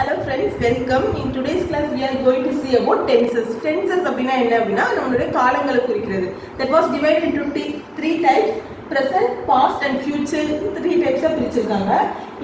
Hello friends, welcome. In today's class we are going to see about tenses. Tenses அப்படினா என்ன அப்படினா நம்மளுடைய காலங்களை குறிக்கிறது. That was divided into three types: present, past and future. Three types பிரிச்சிருக்காங்க.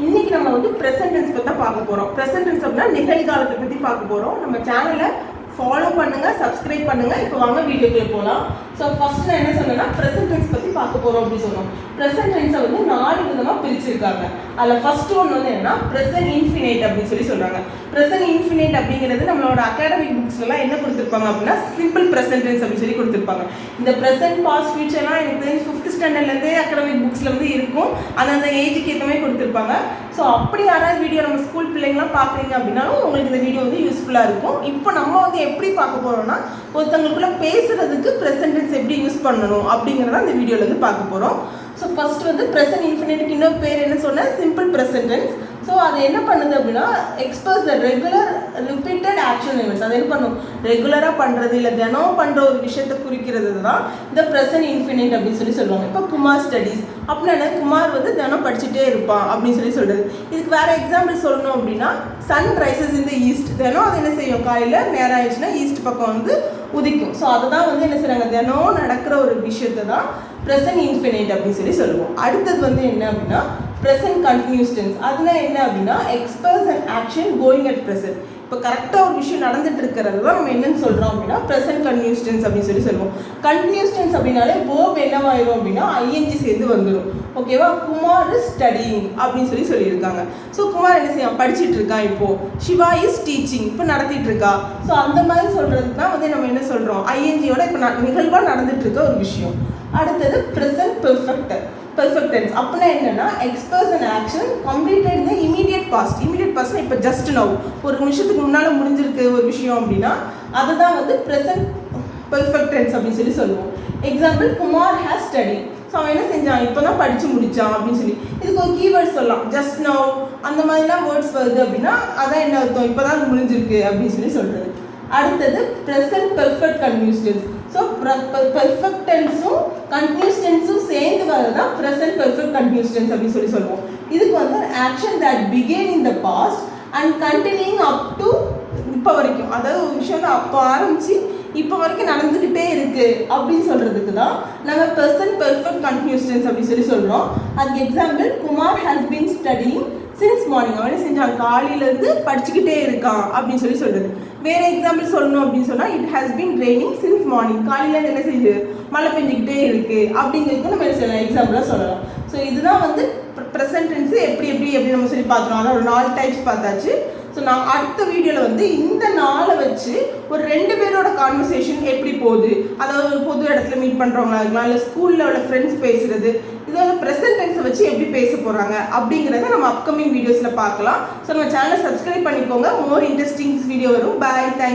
இன்னைக்கு நம்ம வந்து present tense பத்தி பார்க்க போறோம். Present tense அப்படினா நிகழ்காலத்தை பத்தி பார்க்க போறோம். நம்ம சேனலை ஃபாலோ பண்ணுங்க, சப்ஸ்கிரைப் பண்ணுங்க. இப்போ வாங்க வீடியோக்குள்ள போலாம். ஸோ ஃபர்ஸ்ட் நான் என்ன சொன்னேன்னா ப்ரெசென்ட் டென்ஸ் பற்றி பார்க்க போகிறோம் அப்படின்னு சொன்னோம். ப்ரெசென்ட் டென்ஸை வந்து 4 விதமாக பிரிச்சிருக்காங்க. அதில் ஃபர்ஸ்ட் ஒன் வந்து என்னன்னா ப்ரெசென்ட் இன்ஃபினைட் அப்படின்னு சொல்கிறாங்க. ப்ரெசென்ட் இன்ஃபினைட் அப்படிங்கிறது நம்மளோட அகாடமிக் புக்ஸ்லாம் என்ன கொடுத்துருப்பாங்க அப்படின்னா சிம்பிள் ப்ரெசென்ட் டென்ஸ் அப்படின்னு சொல்லி கொடுத்துருப்பாங்க. இந்த ப்ரெசென்ட் பாஸ்ட் ஃபியூச்சர்லாம் எனக்கு தெரிஞ்சு 5th ஸ்டாண்டர்ட்லேருந்தே அகாடமிக் புக்ஸில் வந்து இருக்கும். அந்த ஏஜுக்கு ஏற்ற மாதிரி கொடுத்துருப்பாங்க. ஸோ அப்படி யாராவது வீடியோ நம்ம ஸ்கூல் பிள்ளைங்களாம் பார்க்குறீங்க அப்படின்னாலும் உங்களுக்கு இந்த வீடியோ வந்து யூஸ்ஃபுல்லாக இருக்கும். இப்போ நம்ம வந்து எப்படி பார்க்க போகிறோம்னா ஒருத்தவங்களுக்குள்ள பேசுறதுக்கு ப்ரெசென்ட் டென்ஸ் எப்படி யூஸ் பண்ணணும் அப்படிங்கிறத இந்த வீடியோவில் வந்து பார்க்க போகிறோம். ஸோ ஃபர்ஸ்ட் வந்து ப்ரெசென்ட் இன்ஃபினிட்டுக்கு இன்னொரு பேர் என்ன சொன்னால் சிம்பிள் ப்ரெசென்ட் டென்ஸ். ஸோ அது என்ன பண்ணுது அப்படின்னா express the regular repeated action events. அது என்ன பண்ணும், ரெகுலராக பண்ணுறது இல்லை தினம் பண்ணுற ஒரு விஷயத்தை குறிக்கிறது தான் இந்த ப்ரெசென்ட் இன்ஃபினிட் அப்படின்னு சொல்லுவாங்க. இப்போ குமார் ஸ்டடீஸ் அப்படின்னா குமார் வந்து தினம் படிச்சுட்டே இருப்பான் அப்படின்னு சொல்கிறது. இதுக்கு வேறு எக்ஸாம்பிள் சொல்லணும் அப்படின்னா sun rises in the east. தினம் அது என்ன செய்யும், காலையில் நேரம் ஆயிடுச்சுன்னா ஈஸ்ட் பக்கம் வந்து உதிக்கும். ஸோ அதை தான் வந்து என்ன செய்கிறாங்க, தினம் நடக்கிற ஒரு விஷயத்தை தான் ப்ரெசென்ட் இன்ஃபினைட் அப்படின்னு சொல்லுவோம். அடுத்தது வந்து என்ன அப்படின்னா ப்ரெசென்ட் கண்டினியூஸ் டென்ஸ். அதில் என்ன அப்படின்னா express and action going at present. இப்போ கரெக்டாக ஒரு விஷயம் நடந்துட்டு இருக்கிறது தான் நம்ம என்னன்னு சொல்கிறோம் அப்படின்னா ப்ரெசென்ட் கண்டினியூஸ் டென்ஸ் அப்படின்னு சொல்லுவோம். கண்டினியூஸ் டென்ஸ் அப்படின்னாலே வேர்ப் என்னவாயிரும் அப்படின்னா ஐஎன்ஜி சேர்ந்து வந்துடும். ஓகேவா, குமார் இஸ் ஸ்டடியிங் அப்படின்னு சொல்லியிருக்காங்க. ஸோ குமார் என்ன செய்யும், படிச்சுட்டு இருக்கா. இப்போது சிவா இஸ் டீச்சிங், இப்போ நடத்திட்டு இருக்கா. ஸோ அந்த மாதிரி சொல்கிறதுக்கு தான் வந்து நம்ம என்ன சொல்கிறோம், ஐஎன்ஜியோட இப்போ நிகழ்வாக நடந்துட்டு இருக்க ஒரு விஷயம். அடுத்தது ப்ரெசென்ட் பெர்ஃபெக்ட் டென்ஸ். அப்படின்னா என்னன்னா express and action completed in the immediate past. Immediate பாஸ்ட்னா இப்போ ஜஸ்ட் நவ், ஒரு நிமிஷத்துக்கு முன்னால் முடிஞ்சிருக்கு ஒரு விஷயம் அப்படின்னா அதுதான் வந்து ப்ரெசென்ட் பெர்ஃபெக்ட் டென்ஸ் அப்படின்னு சொல்லுவோம். Example, Kumar has study. So அவன் என்ன செஞ்சான், இப்போ தான் படித்து முடித்தான் அப்படின்னு சொல்லி. இதுக்கு ஒரு கீவேர்ட்ஸ் சொல்லலாம். ஜஸ்ட் நவ் அந்த மாதிரிலாம் வேர்ட்ஸ் வருது அப்படின்னா அதான் என்ன அர்த்தம், இப்போ தான் முடிஞ்சிருக்கு அப்படின்னு சொல்கிறது. அடுத்தது present perfect continuous tense. So perfect டென்ஸும் கண்டினியூஸ் டென்ஸும் சேர்ந்து வரது தான் ப்ரெசென்ட் பெர்ஃபெக்ட் கண்டினியூஸ் டென்ஸ் அப்படின்னு சொல்லுவோம். இதுக்கு வந்து action that began in the past and continuing up to இப்போ வரைக்கும். அதாவது ஒரு விஷயம் வந்து அப்போ ஆரம்பித்து இப்போ வரைக்கும் நடந்துக்கிட்டே இருக்குது அப்படின்னு சொல்கிறதுக்கு தான் நம்ம ப்ரெசென்ட் பெர்ஃபெக்ட் கண்டினியூஸ் டென்ஸ் அப்படின்னு சொல்கிறோம். அதுக்கு example, Kumar has been studying since morning. அவன் என்ன செஞ்சான், காலையிலேருந்து படிச்சுக்கிட்டே இருக்கான் அப்படின்னு சொல்கிறது. வேறு எக்ஸாம்பிள் சொல்லணும் அப்படின்னு சொன்னால் it has been raining since morning. காலையில் என்ன செய்யுது, மழை பெஞ்சிக்கிட்டே இருக்குது அப்படிங்கிறதுக்கு நம்ம என்ன செய்யலாம், எக்ஸாம்பிளாக சொல்லலாம். ஸோ இதுதான் வந்து ப்ரெசென்ட் டென்ஸு எப்படி நம்ம சொல்லி பார்த்துருவோம். அதான் ஒரு 4 டைப்ஸ் பார்த்தாச்சு. ஸோ நான் அடுத்த வீடியோவில் வந்து இந்த 4 வச்சு ஒரு 2 பேரோட கான்வர்சேஷன் எப்படி போகுது, அதாவது ஒரு பொது இடத்துல மீட் பண்ணுறவங்களா இருக்கலாம், இல்லை ஸ்கூலில் உள்ள ஃப்ரெண்ட்ஸ் பேசுகிறது, இதோட ப்ரெசென்ட் டென்ஸை வச்சு எப்படி பேச போகிறாங்க அப்படிங்கிறத நம்ம அப்கமிங் வீடியோஸில் பார்க்கலாம். ஸோ நம்ம சேனலை சப்ஸ்கிரைப் பண்ணிக்கோங்க. மோர் இன்ட்ரெஸ்டிங் வீடியோ வரும். பாய், தேங்க்ஸ்.